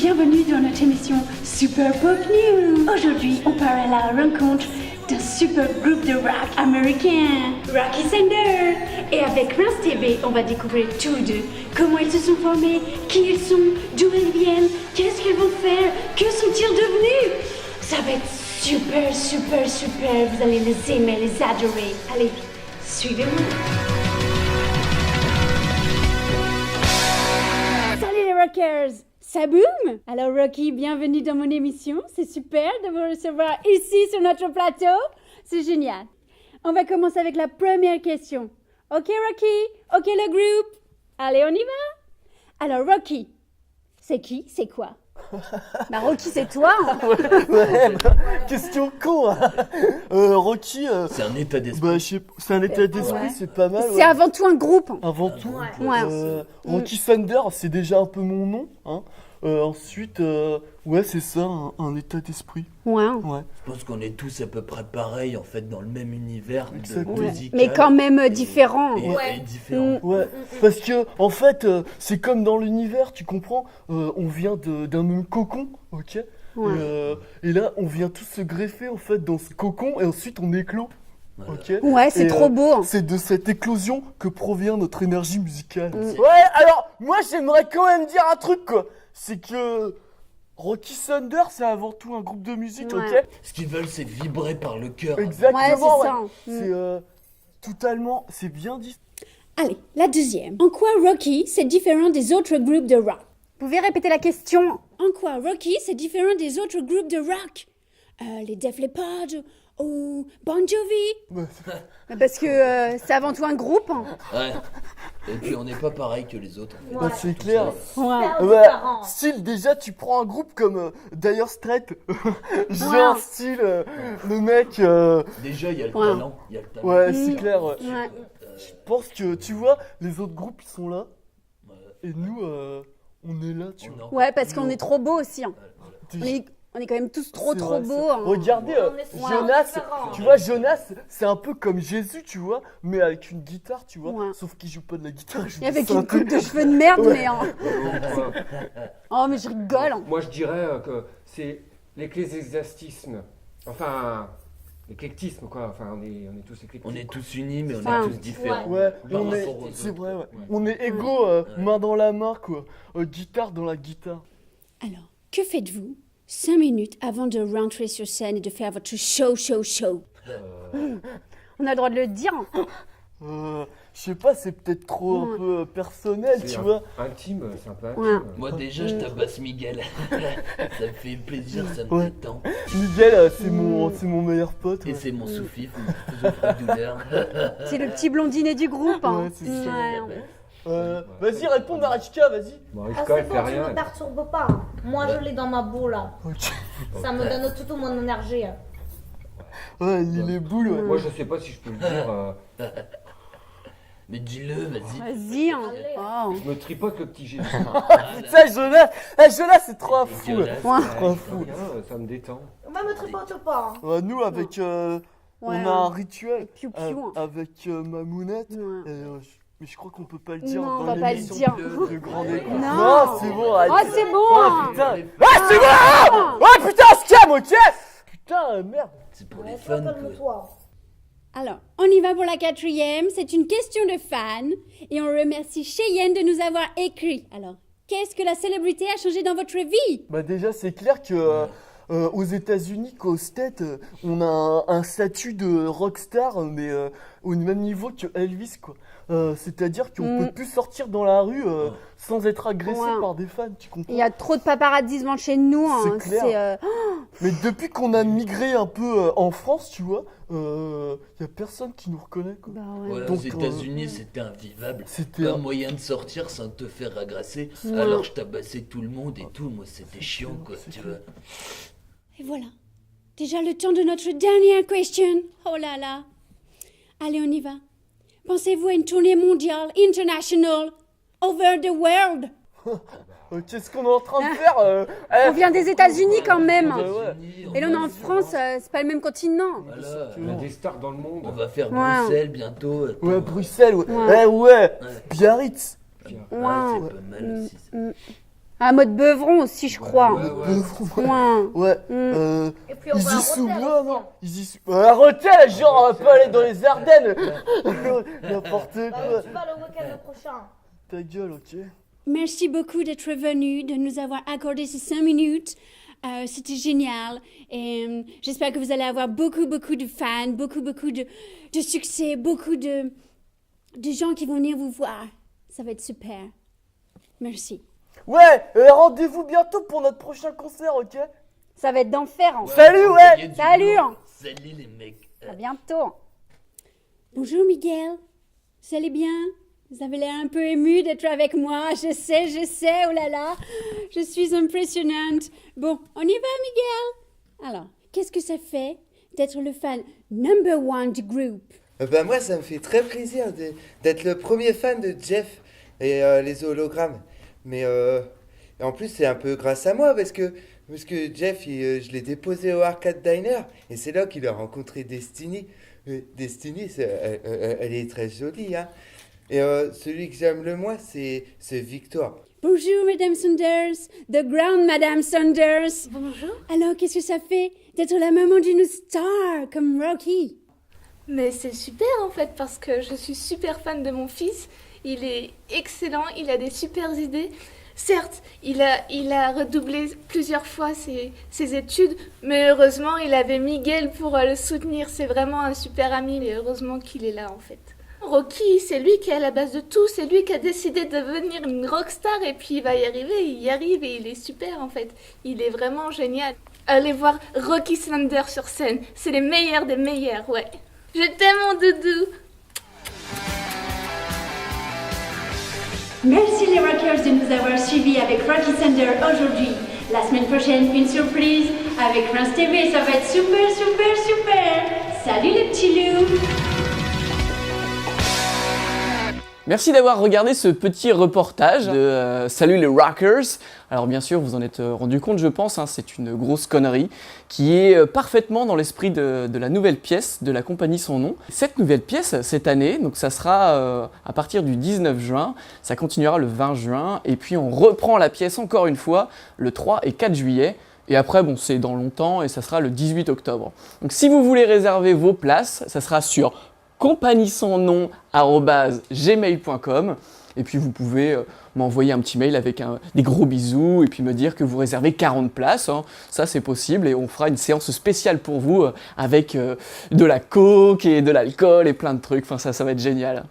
bienvenue dans notre émission Super Pop News. Aujourd'hui, on part à la rencontre d'un super groupe de rock américain, Rocky Thunder. Et avec Reims TV, on va découvrir tous deux comment ils se sont formés, qui ils sont, d'où ils viennent, qu'est-ce qu'ils vont faire, que sont-ils devenus. Ça va être super, super, super. Vous allez les aimer, les adorer. Allez, suivez-moi. Salut les rockers, ça boum? Alors Rocky, bienvenue dans mon émission. C'est super de vous recevoir ici sur notre plateau. C'est génial. On va commencer avec la première question. Ok Rocky? Ok le groupe? Allez, on y va? Alors Rocky, c'est qui? C'est quoi? Bah Rocky, c'est toi hein. Question con hein. Rocky, c'est un état d'esprit. C'est un état d'esprit, c'est pas mal. C'est avant tout un groupe. Avant tout, Ouais. Rocky Thunder, c'est déjà un peu mon nom. Hein. Ensuite, ouais, c'est ça, un état d'esprit. Ouais. Je pense qu'on est tous à peu près pareils en fait dans le même univers Exactement. musical. Mais quand même différent. Et différent. Ouais, parce que en fait, c'est comme dans l'univers, tu comprends. On vient d'un même cocon, ok. Ouais. Et là, on vient tous se greffer en fait dans ce cocon et ensuite on éclot. Voilà. Ok. Ouais, c'est Et, trop beau. Hein. C'est de cette éclosion que provient notre énergie musicale. Ouais, alors moi j'aimerais quand même dire un truc quoi. C'est que Rocky Thunder, c'est avant tout un groupe de musique, Ouais. ok. Ce qu'ils veulent, c'est vibrer par le cœur. Exactement. Ouais, c'est ça. C'est totalement, c'est bien dit. Allez, la deuxième. En quoi Rocky c'est différent des autres groupes de rock? Vous pouvez répéter la question? En quoi Rocky c'est différent des autres groupes de rock? Les Def Leppard ou Bon Jovi? Parce que c'est avant tout un groupe. Hein. Ouais. Et puis on n'est pas pareil que les autres. Ouais, c'est clair. Ouais. Ouais, style déjà tu prends un groupe comme Dire Straits, genre style le mec. Déjà, il y a le talent. Il y a le talent. Ouais, c'est clair. Ouais. Ouais. Je pense que tu vois, les autres groupes ils sont là et nous on est là, tu vois. Ouais, parce qu'on est trop beaux aussi. Hein. Tu- On est quand même tous trop C'est vrai, beaux. Hein. Regardez, On est souvent Jonas, différents. tu vois, Jonas, c'est un peu comme Jésus, tu vois, mais avec une guitare, tu vois. Ouais. Sauf qu'il joue pas de la guitare, il joue Et avec du une synthé. coupe de cheveux de merde, Ouais. mais. Hein. Oh, mais je rigole. Hein. Moi, je dirais que c'est l'ecclésiastisme. Enfin, l'éclectisme, quoi. Enfin, on est tous éclectiques. On est tous unis, mais on Ouais. est tous différents. Ouais, Par on est, rapport aux c'est autres. vrai, ouais. On est égaux, main dans la main, quoi. Guitare dans la guitare. Alors, que faites-vous 5 minutes avant de rentrer sur scène et de faire votre show? On a le droit de le dire. Je sais pas, c'est peut-être trop un peu personnel, C'est tu vois. intime, c'est un peu intime. Ouais. Moi déjà, je tabasse Miguel. Ça me fait plaisir, ça me Ouais. détend. Miguel, c'est mon meilleur pote. Et Ouais. c'est mon sous-fifre, mon souffre-douleur. C'est le petit blondinet du groupe. Hein. Ouais, c'est ça. Ouais. Vas-y, réponds, Marichka, vas-y. Bon, Ah, Rivka, c'est elle fait bon, tu rien. me perturbes pas. Moi, je l'ai dans ma boule, là. Ok. Ça me donne toute mon énergie. Ouais, il est boule, ouais. Moi, je sais pas si je peux le dire. Mais dis-le, vas-y. Vas-y. Hein. Oh. Je me tripote le petit Jésus. Putain, Jonas, Jonas, c'est trop un fou. Jonas, Ouais. ouais. Trop un fou. Rien, ça me détend. Moi, me tripote pas. Nous, avec, on Ouais, a un rituel piou-piou, hein. avec Mamounette. Ouais. Et, mais je crois qu'on peut pas le dire Non, on dans va pas le l'émission dire. de Grand Écran. Non. Non, c'est bon. Arrête. Oh, c'est bon. Oh Hein. putain. Ah, c'est bon. Oh putain, on se calme, ok. Putain, merde. C'est pour les Ouais, fans. quoi. calme-toi. Alors, on y va pour la quatrième. C'est une question de fan. Et on remercie Cheyenne de nous avoir écrit. Alors, qu'est-ce que la célébrité a changé dans votre vie? Bah déjà, c'est clair que aux États-Unis, qu'aux States, on a un statut de rockstar, mais au même niveau que Elvis, quoi. C'est-à-dire qu'on peut plus sortir dans la rue sans être agressé Ouais. par des fans, tu comprends? Il y a trop de paparazzi devant chez nous. Hein. C'est clair. Mais depuis qu'on a migré un peu en France, tu vois, y a personne qui nous reconnaît, quoi. Bah ouais. Voilà, Donc, aux États-Unis, c'était invivable. C'était Pas un- moyen de sortir sans te faire agresser. Alors je tabassais tout le monde et tout. Moi, c'était chiant, quoi, tu vois. Et voilà. Déjà le temps de notre dernière question. Oh là là. Allez, on y va. Pensez-vous à une tournée mondiale, international, over the world? Qu'est-ce qu'on est en train de faire On vient des États-Unis quand même. ouais. Et là, on est en France, c'est pas le même continent. Voilà. On a des stars dans le monde. On va faire Ouais. Bruxelles bientôt. Ouais, Bruxelles, ouais. Ouais. Ouais. Biarritz. Ouais, Ouais. c'est pas mal aussi. Ça. Un mode beuvron aussi, je crois. Ouais. Ouais, Et puis on va à Easy sous Rotterdam bois, aussi, non hein. Easy sous... Arrêtez, genre, on va pas aller dans les Ardennes. N'importe Bah quoi. oui, tu vas le week-end prochain. Ta gueule, ok. Merci beaucoup d'être venu, de nous avoir accordé ces 5 minutes. C'était génial. Et j'espère que vous allez avoir beaucoup de fans, beaucoup de succès, beaucoup de gens qui vont venir vous voir. Ça va être super. Merci. Ouais, rendez-vous bientôt pour notre prochain concert, ok? Ça va être d'enfer. En fait. Salut, ouais. Il y a du Salut. monde. Salut les mecs. À bientôt. Bonjour Miguel. Vous allez bien? Vous avez l'air un peu ému d'être avec moi. Je sais, oh là là. Je suis impressionnante. Bon, on y va Miguel? Alors, qu'est-ce que ça fait d'être le fan number one du groupe? Bah moi ça me fait très plaisir d'être le premier fan de Jeff et les hologrammes. Mais en plus c'est un peu grâce à moi parce que Jeff je l'ai déposé au Arcade Diner et c'est là qu'il a rencontré Destiny. Destiny elle est très jolie hein. Et celui que j'aime le moins c'est Victor. Bonjour Madame Saunders, the ground Madame Saunders. Bonjour. Alors, qu'est-ce que ça fait d'être la maman d'une star comme Rocky? Mais c'est super en fait parce que je suis super fan de mon fils. Il est excellent, il a des super idées. Certes, il a redoublé plusieurs fois ses études, mais heureusement il avait Miguel pour le soutenir. C'est vraiment un super ami et heureusement qu'il est là en fait. Rocky, c'est lui qui est à la base de tout, c'est lui qui a décidé de devenir une rockstar et puis il va y arriver, il y arrive et il est super en fait. Il est vraiment génial. Allez voir Rocky Slender sur scène, c'est les meilleurs des meilleurs, ouais. Je t'aime mon doudou. Merci les Rockers de nous avoir suivis avec Rocky Thunder aujourd'hui. La semaine prochaine, une surprise avec France TV, ça va être super. Salut les petits loups. Merci d'avoir regardé ce petit reportage de Salut les Rockers. Alors bien sûr, vous en êtes rendu compte, je pense, hein, c'est une grosse connerie qui est parfaitement dans l'esprit de la nouvelle pièce de la compagnie Son Nom. Cette nouvelle pièce, cette année, donc ça sera à partir du 19 juin, ça continuera le 20 juin, et puis on reprend la pièce encore une fois le 3 et 4 juillet. Et après, bon, c'est dans longtemps et ça sera le 18 octobre. Donc si vous voulez réserver vos places, ça sera sur compagniesonnom@gmail.com et puis vous pouvez m'envoyer un petit mail avec des gros bisous et puis me dire que vous réservez 40 places, hein. Ça c'est possible et on fera une séance spéciale pour vous avec de la coke et de l'alcool et plein de trucs, enfin ça va être génial.